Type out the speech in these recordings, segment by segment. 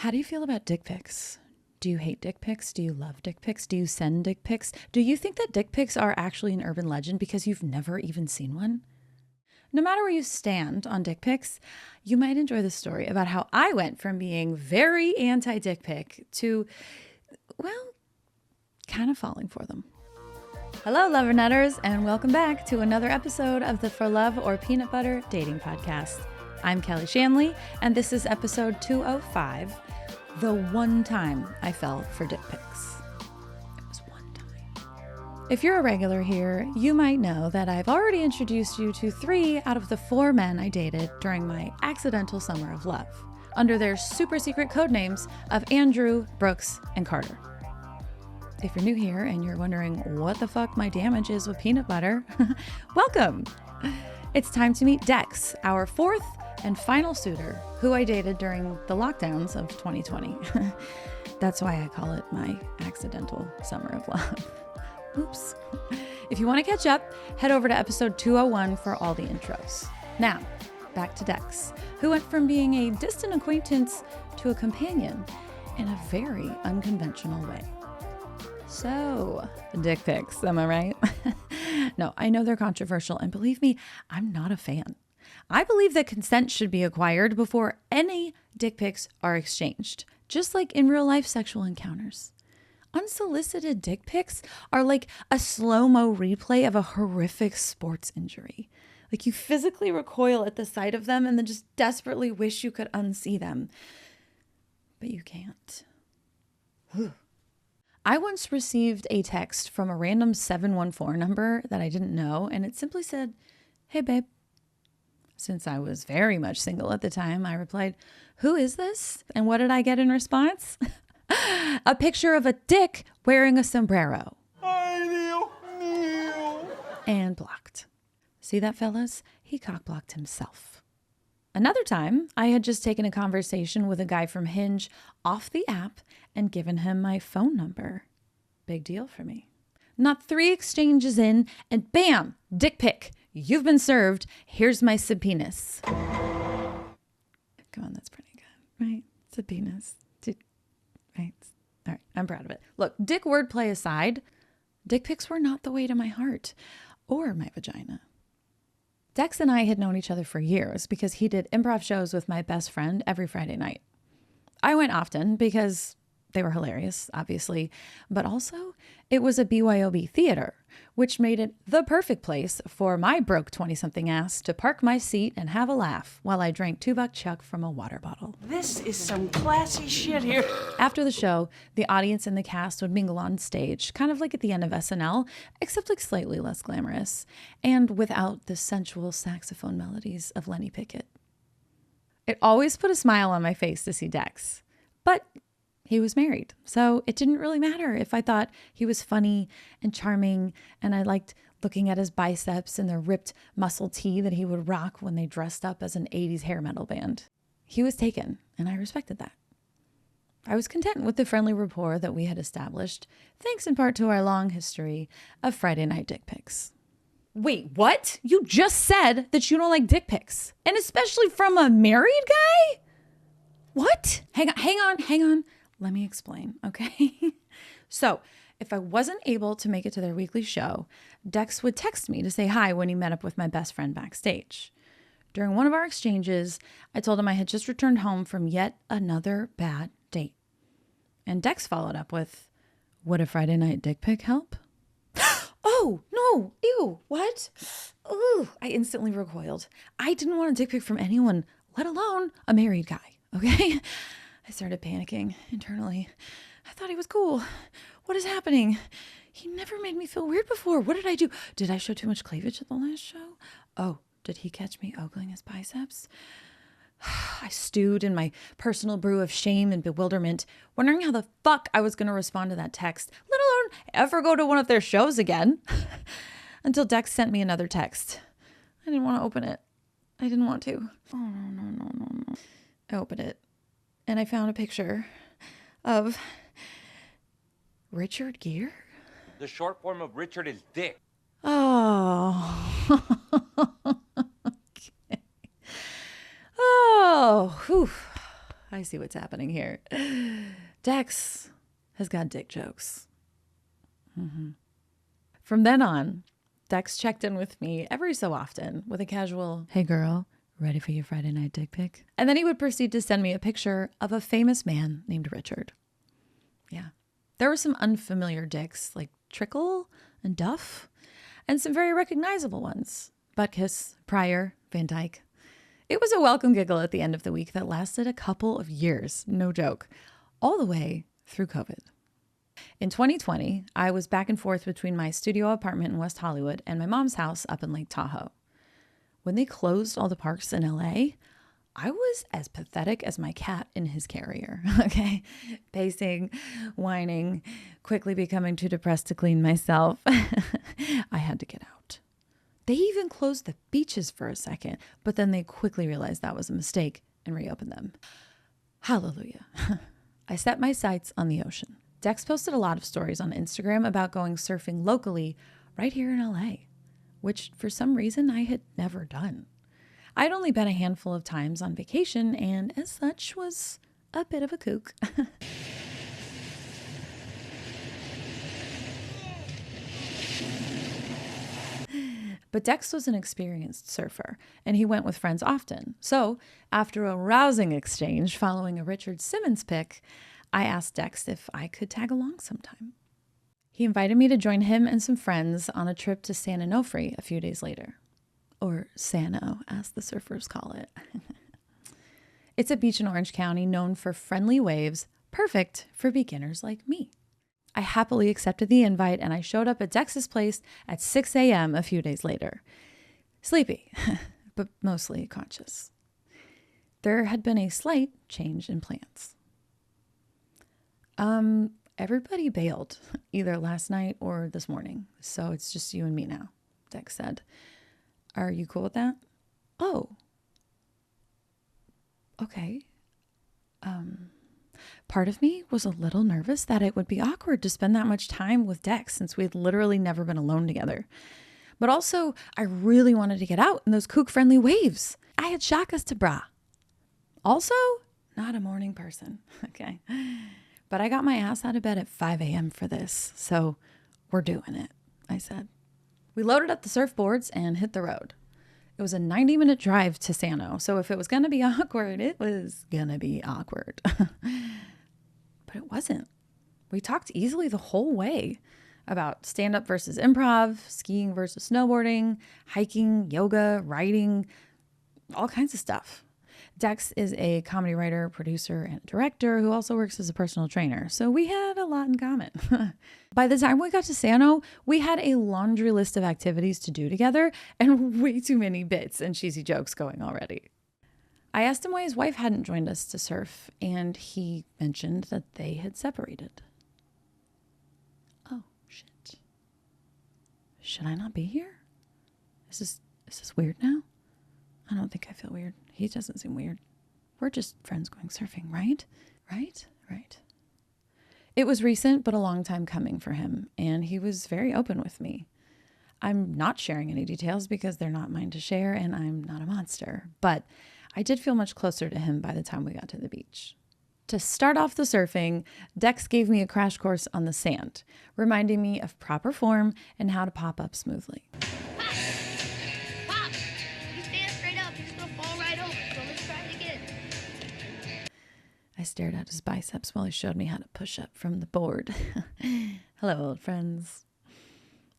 How do you feel about dick pics? Do you hate dick pics? Do you love dick pics? Do you send dick pics? Do you think that dick pics are actually an urban legend because you've never even seen one? No matter where you stand on dick pics, you might enjoy the story about how I went from being very anti-dick pic to, well, kind of falling for them. Hello, lover nutters, and welcome back to another episode of the For Love or Peanut Butter Dating Podcast. I'm Kelly Shanley, and this is episode 205, the one time I fell for dick pics. It was one time. If you're a regular here, you might know that I've already introduced you to 3 out of the 4 men I dated during my accidental summer of love, under their super secret code names of Andrew, Brooks, and Carter. If you're new here and you're wondering what the fuck my damage is with peanut butter, welcome. It's time to meet Dex, our 4th and final suitor, who I dated during the lockdowns of 2020. That's why I call it my accidental summer of love. Oops. If you want to catch up, head over to episode 201 for all the intros. Now, back to Dex, who went from being a distant acquaintance to a companion in a very unconventional way. So, dick pics, am I right? No, I know they're controversial, and believe me, I'm not a fan. I believe that consent should be acquired before any dick pics are exchanged, just like in real life sexual encounters. Unsolicited dick pics are like a slow-mo replay of a horrific sports injury. Like you physically recoil at the sight of them and then just desperately wish you could unsee them. But you can't. I once received a text from a random 714 number that I didn't know, and it simply said, "Hey, babe." Since I was very much single at the time, I replied, "Who is this?" And what did I get in response? A picture of a dick wearing a sombrero. Ay, Dios mío. And blocked. See that, fellas? He cock-blocked himself. Another time, I had just taken a conversation with a guy from Hinge off the app and given him my phone number. Big deal for me. Not 3 exchanges in, and bam, dick pic. You've been served. Here's my subpenis. Come on, that's pretty good, right? Subpenis. Right. All right, I'm proud of it. Look, dick wordplay aside, dick pics were not the way to my heart or my vagina. Dex and I had known each other for years because he did improv shows with my best friend every Friday night. I went often because they were hilarious, obviously, but also it was a BYOB theater, which made it the perfect place for my broke 20-something ass to park my seat and have a laugh while I drank 2-buck chuck from a water bottle. This is some classy shit here. After the show, the audience and the cast would mingle on stage, kind of like at the end of SNL, except like slightly less glamorous, and without the sensual saxophone melodies of Lenny Pickett. It always put a smile on my face to see Dex, but he was married, so it didn't really matter if I thought he was funny and charming and I liked looking at his biceps and the ripped muscle tee that he would rock when they dressed up as an 80s hair metal band. He was taken, and I respected that. I was content with the friendly rapport that we had established, thanks in part to our long history of Friday night dick pics. Wait, what? You just said that you don't like dick pics, and especially from a married guy? What? Hang on. Let me explain, okay? So, if I wasn't able to make it to their weekly show, Dex would text me to say hi when he met up with my best friend backstage. During one of our exchanges, I told him I had just returned home from yet another bad date. And Dex followed up with, "Would a Friday night dick pic help?" Oh, no, ew, what? Ooh, I instantly recoiled. I didn't want a dick pic from anyone, let alone a married guy, okay? I started panicking internally. I thought he was cool. What is happening? He never made me feel weird before. What did I do? Did I show too much cleavage at the last show? Oh, did he catch me ogling his biceps? I stewed in my personal brew of shame and bewilderment, wondering how the fuck I was going to respond to that text, let alone ever go to one of their shows again. Until Dex sent me another text. I didn't want to open it. I didn't want to. Oh, no. I opened it. And I found a picture of Richard Gere. The short form of Richard is Dick. Oh. Okay. Oh, whew. I see what's happening here. Dex has got dick jokes. From then on, Dex checked in with me every so often with a casual, "Hey girl, ready for your Friday night dick pic?" And then he would proceed to send me a picture of a famous man named Richard. Yeah. There were some unfamiliar dicks like Trickle and Duff, and some very recognizable ones. Butkus, Pryor, Van Dyke. It was a welcome giggle at the end of the week that lasted a couple of years, no joke, all the way through COVID. In 2020, I was back and forth between my studio apartment in West Hollywood and my mom's house up in Lake Tahoe. When they closed all the parks in LA, I was as pathetic as my cat in his carrier, okay? Pacing, whining, quickly becoming too depressed to clean myself. I had to get out. They even closed the beaches for a second, but then they quickly realized that was a mistake and reopened them. Hallelujah. I set my sights on the ocean. Dex posted a lot of stories on Instagram about going surfing locally right here in LA, which for some reason I had never done. I'd only been a handful of times on vacation and as such was a bit of a kook. But Dex was an experienced surfer, and he went with friends often. So, after a rousing exchange following a Richard Simmons pic, I asked Dex if I could tag along sometime. He invited me to join him and some friends on a trip to San Onofre a few days later. Or Sano, as the surfers call it. It's a beach in Orange County known for friendly waves, perfect for beginners like me. I happily accepted the invite and I showed up at Dex's place at 6 a.m. a few days later. Sleepy, but mostly conscious. There had been a slight change in plans. Everybody bailed, either last night or this morning, so it's just you and me now, Dex said. Are you cool with that? Oh. Okay. Part of me was a little nervous that it would be awkward to spend that much time with Dex since we had literally never been alone together. But also, I really wanted to get out in those kook-friendly waves. I had shakas to bra. Also, not a morning person, okay? But I got my ass out of bed at 5 a.m. for this, so we're doing it, I said. We loaded up the surfboards and hit the road. It was a 90-minute drive to Sano, so if it was going to be awkward, it was going to be awkward. But it wasn't. We talked easily the whole way about stand-up versus improv, skiing versus snowboarding, hiking, yoga, writing, all kinds of stuff. Dex is a comedy writer, producer, and director who also works as a personal trainer, so we had a lot in common. By the time we got to Sano, we had a laundry list of activities to do together and way too many bits and cheesy jokes going already. I asked him why his wife hadn't joined us to surf, and he mentioned that they had separated. Oh, shit. Should I not be here? Is this weird now? I don't think I feel weird. He doesn't seem weird. We're just friends going surfing, right? Right. It was recent, but a long time coming for him, and he was very open with me. I'm not sharing any details because they're not mine to share, and I'm not a monster, but I did feel much closer to him by the time we got to the beach. To start off the surfing, Dex gave me a crash course on the sand, reminding me of proper form and how to pop up smoothly. I stared at his biceps while he showed me how to push up from the board. Hello, old friends.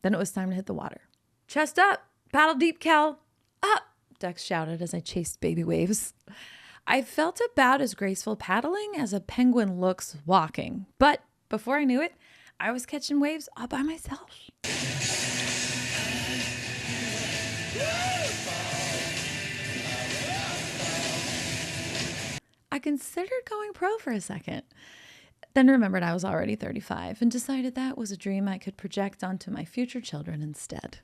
Then it was time to hit the water. Chest up, paddle deep, Kel. Up, Dex shouted as I chased baby waves. I felt about as graceful paddling as a penguin looks walking. But before I knew it, I was catching waves all by myself. I considered going pro for a second, then remembered I was already 35 and decided that was a dream I could project onto my future children instead.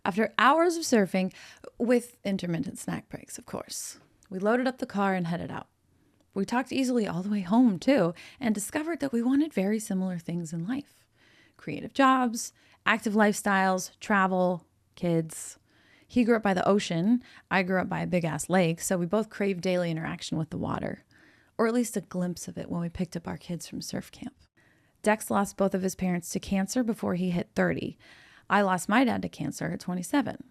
After hours of surfing, with intermittent snack breaks, of course, we loaded up the car and headed out. We talked easily all the way home, too, and discovered that we wanted very similar things in life. Creative jobs, active lifestyles, travel, kids. He grew up by the ocean. I grew up by a big-ass lake, so we both craved daily interaction with the water. or at least a glimpse of it when we picked up our kids from surf camp. Dex lost both of his parents to cancer before he hit 30. I lost my dad to cancer at 27.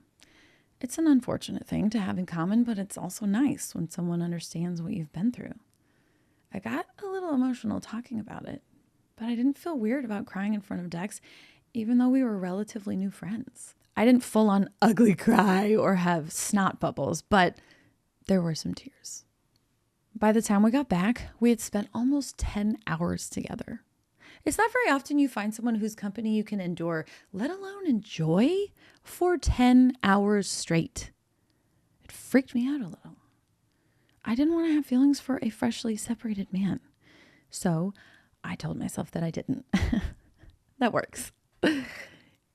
It's an unfortunate thing to have in common, but it's also nice when someone understands what you've been through. I got a little emotional talking about it, but I didn't feel weird about crying in front of Dex, even though we were relatively new friends. I didn't full on ugly cry or have snot bubbles, but there were some tears. By the time we got back, we had spent almost 10 hours together. It's not very often you find someone whose company you can endure, let alone enjoy, for 10 hours straight. It freaked me out a little. I didn't want to have feelings for a freshly separated man. So I told myself that I didn't. That works.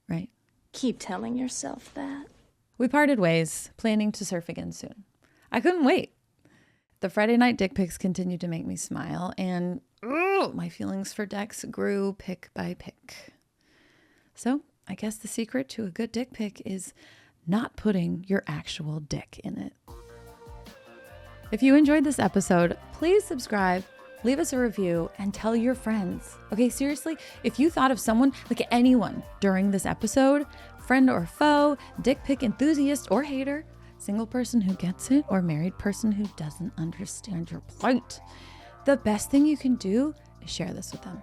Right? Keep telling yourself that. We parted ways, planning to surf again soon. I couldn't wait. The Friday night dick pics continued to make me smile, and my feelings for Dex grew pic by pic. So I guess the secret to a good dick pic is not putting your actual dick in it. If you enjoyed this episode, please subscribe, leave us a review, and tell your friends. Okay, seriously, if you thought of someone, like anyone during this episode, friend or foe, dick pic enthusiast or hater, single person who gets it, or married person who doesn't understand your plight, the best thing you can do is share this with them.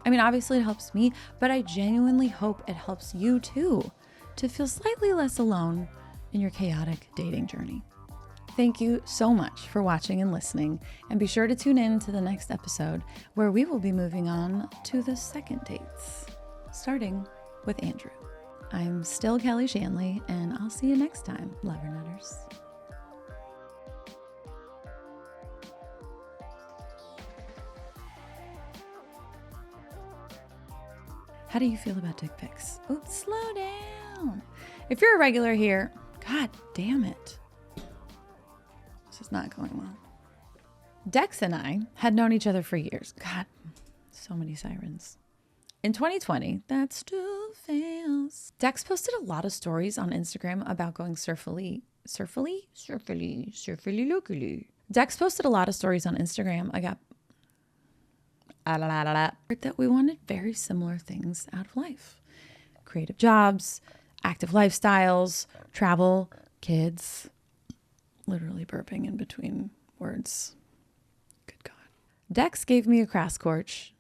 I mean, obviously it helps me, but I genuinely hope it helps you too, to feel slightly less alone in your chaotic dating journey. Thank you so much for watching and listening, and be sure to tune in to the next episode where we will be moving on to the second dates, starting with Andrew. I'm still Kelly Shanley, and I'll see you next time, Lover Nutters. How do you feel about dick pics? Oh, slow down. If you're a regular here, God damn it. This is not going well. Dex and I had known each other for years. God, so many sirens. In 2020, that still fails. Dex posted a lot of stories on Instagram about going surfily locally. Dex posted a lot of stories on Instagram that we wanted very similar things out of life. Creative jobs, active lifestyles, travel, kids. Literally burping in between words. Good God. Dex gave me a crash course.